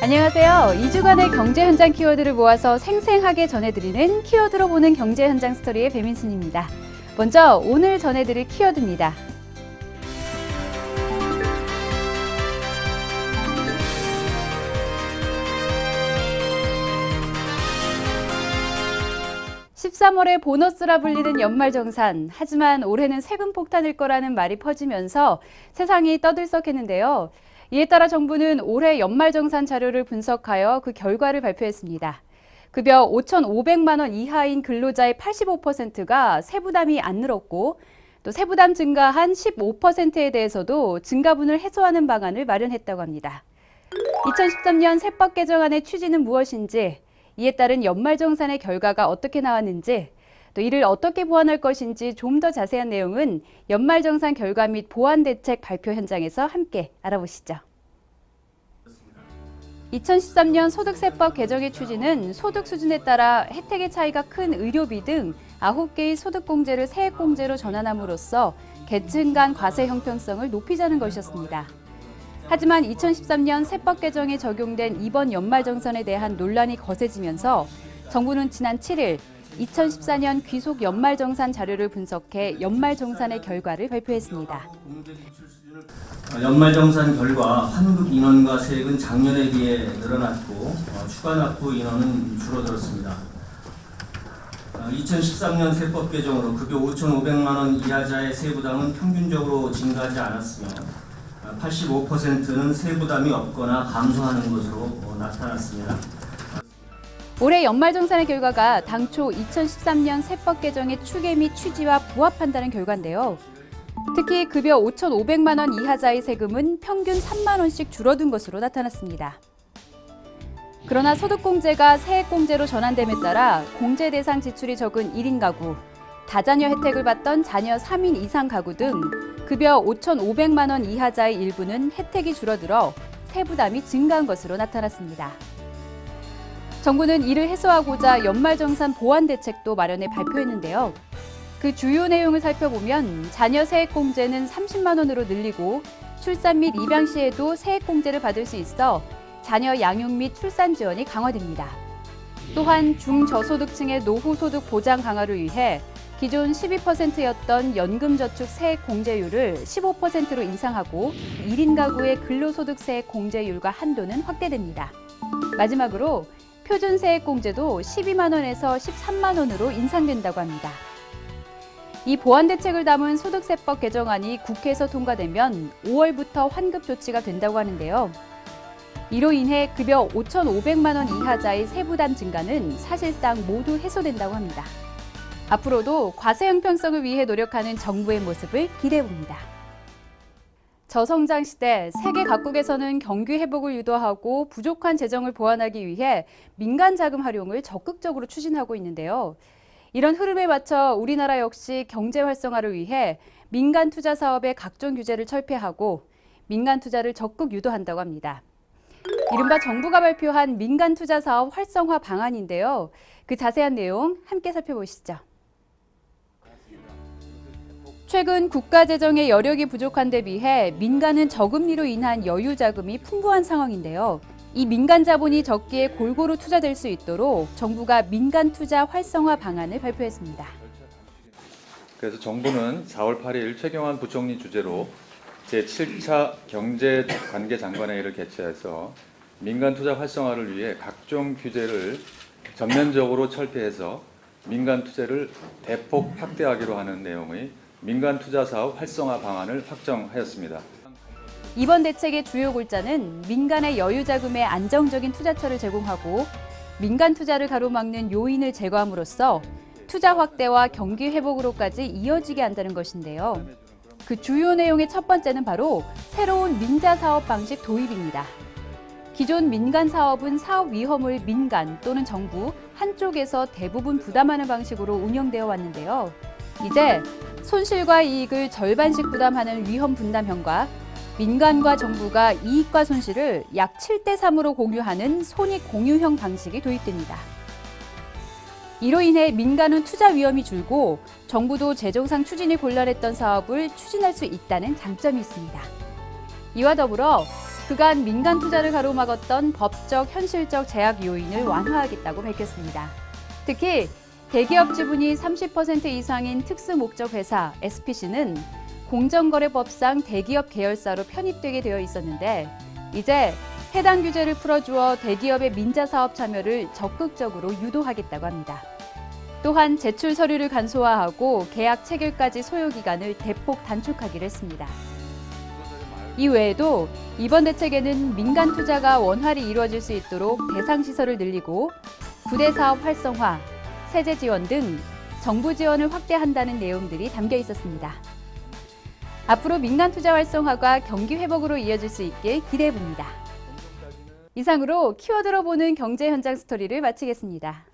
안녕하세요. 2주간의 경제 현장 키워드를 모아서 생생하게 전해드리는 키워드로 보는 경제 현장 스토리의 배민순입니다. 먼저 오늘 전해드릴 키워드입니다. (13월에) 보너스라 불리는 연말정산. 하지만 올해는 세금 폭탄일 거라는 말이 퍼지면서 세상이 떠들썩했는데요. 이에 따라 정부는 올해 연말정산 자료를 분석하여 그 결과를 발표했습니다. 급여 5,500만 원 이하인 근로자의 85%가 세부담이 안 늘었고, 또 세부담 증가한 15%에 대해서도 증가분을 해소하는 방안을 마련했다고 합니다. 2013년 세법 개정안의 취지는 무엇인지, 이에 따른 연말정산의 결과가 어떻게 나왔는지, 또 이를 어떻게 보완할 것인지 좀 더 자세한 내용은 연말정산 결과 및 보완대책 발표 현장에서 함께 알아보시죠. 2013년 소득세법 개정의 취지는 소득 수준에 따라 혜택의 차이가 큰 의료비 등 9개의 소득공제를 세액공제로 전환함으로써 계층 간 과세 형평성을 높이자는 것이었습니다. 하지만 2013년 세법 개정에 적용된 이번 연말정산에 대한 논란이 거세지면서 정부는 지난 7일 2014년 귀속 연말정산 자료를 분석해 연말정산의 결과를 발표했습니다. 연말정산 결과 환급 인원과 세액은 작년에 비해 늘어났고 추가 납부 인원은 줄어들었습니다. 2013년 세법 개정으로 급여 5,500만 원 이하자의 세부담은 평균적으로 증가하지 않았으며 85%는 세부담이 없거나 감소하는 것으로 나타났습니다. 올해 연말정산의 결과가 당초 2013년 세법 개정의 추계 및 취지와 부합한다는 결과인데요. 특히 급여 5,500만 원 이하자의 세금은 평균 3만 원씩 줄어든 것으로 나타났습니다. 그러나 소득공제가 세액공제로 전환됨에 따라 공제 대상 지출이 적은 1인 가구, 다자녀 혜택을 받던 자녀 3인 이상 가구 등 급여 5,500만 원 이하자의 일부는 혜택이 줄어들어 세부담이 증가한 것으로 나타났습니다. 정부는 이를 해소하고자 연말정산 보완대책도 마련해 발표했는데요. 그 주요 내용을 살펴보면 자녀 세액공제는 30만 원으로 늘리고 출산 및 입양 시에도 세액공제를 받을 수 있어 자녀 양육 및 출산 지원이 강화됩니다. 또한 중저소득층의 노후소득 보장 강화를 위해 기존 12%였던 연금저축 세액 공제율을 15%로 인상하고 1인 가구의 근로소득 세액 공제율과 한도는 확대됩니다. 마지막으로 표준 세액 공제도 12만 원에서 13만 원으로 인상된다고 합니다. 이 보완 대책을 담은 소득세법 개정안이 국회에서 통과되면 5월부터 환급 조치가 된다고 하는데요. 이로 인해 급여 5,500만 원 이하자의 세부담 증가는 사실상 모두 해소된다고 합니다. 앞으로도 과세 형평성을 위해 노력하는 정부의 모습을 기대해봅니다. 저성장 시대, 세계 각국에서는 경기 회복을 유도하고 부족한 재정을 보완하기 위해 민간 자금 활용을 적극적으로 추진하고 있는데요. 이런 흐름에 맞춰 우리나라 역시 경제 활성화를 위해 민간 투자 사업의 각종 규제를 철폐하고 민간 투자를 적극 유도한다고 합니다. 이른바 정부가 발표한 민간 투자 사업 활성화 방안인데요. 그 자세한 내용 함께 살펴보시죠. 최근 국가 재정의 여력이 부족한 데 비해 민간은 저금리로 인한 여유 자금이 풍부한 상황인데요. 이 민간 자본이 적기에 골고루 투자될 수 있도록 정부가 민간 투자 활성화 방안을 발표했습니다. 그래서 정부는 4월 8일 최경환 부총리 주재로 제7차 경제관계장관회의를 개최해서 민간 투자 활성화를 위해 각종 규제를 전면적으로 철폐해서 민간 투자를 대폭 확대하기로 하는 내용의 민간 투자 사업 활성화 방안을 확정하였습니다. 이번 대책의 주요 골자는 민간의 여유 자금에 안정적인 투자처를 제공하고 민간 투자를 가로막는 요인을 제거함으로써 투자 확대와 경기 회복으로까지 이어지게 한다는 것인데요. 그 주요 내용의 첫 번째는 바로 새로운 민자 사업 방식 도입입니다. 기존 민간 사업은 사업 위험을 민간 또는 정부 한쪽에서 대부분 부담하는 방식으로 운영되어 왔는데요. 이제 손실과 이익을 절반씩 부담하는 위험 분담형과 민간과 정부가 이익과 손실을 약 7대3으로 공유하는 손익 공유형 방식이 도입됩니다. 이로 인해 민간은 투자 위험이 줄고 정부도 재정상 추진이 곤란했던 사업을 추진할 수 있다는 장점이 있습니다. 이와 더불어 그간 민간 투자를 가로막았던 법적, 현실적 제약 요인을 완화하겠다고 밝혔습니다. 특히 대기업 지분이 30% 이상인 특수목적 회사 SPC는 공정거래법상 대기업 계열사로 편입되게 되어 있었는데 이제 해당 규제를 풀어주어 대기업의 민자사업 참여를 적극적으로 유도하겠다고 합니다. 또한 제출 서류를 간소화하고 계약 체결까지 소요기간을 대폭 단축하기로 했습니다. 이 외에도 이번 대책에는 민간 투자가 원활히 이루어질 수 있도록 대상시설을 늘리고 부대 사업 활성화, 세제 지원 등 정부 지원을 확대한다는 내용들이 담겨 있었습니다. 앞으로 민간 투자 활성화가 경기 회복으로 이어질 수 있길 기대해 봅니다. 이상으로 키워드로 보는 경제 현장 스토리를 마치겠습니다.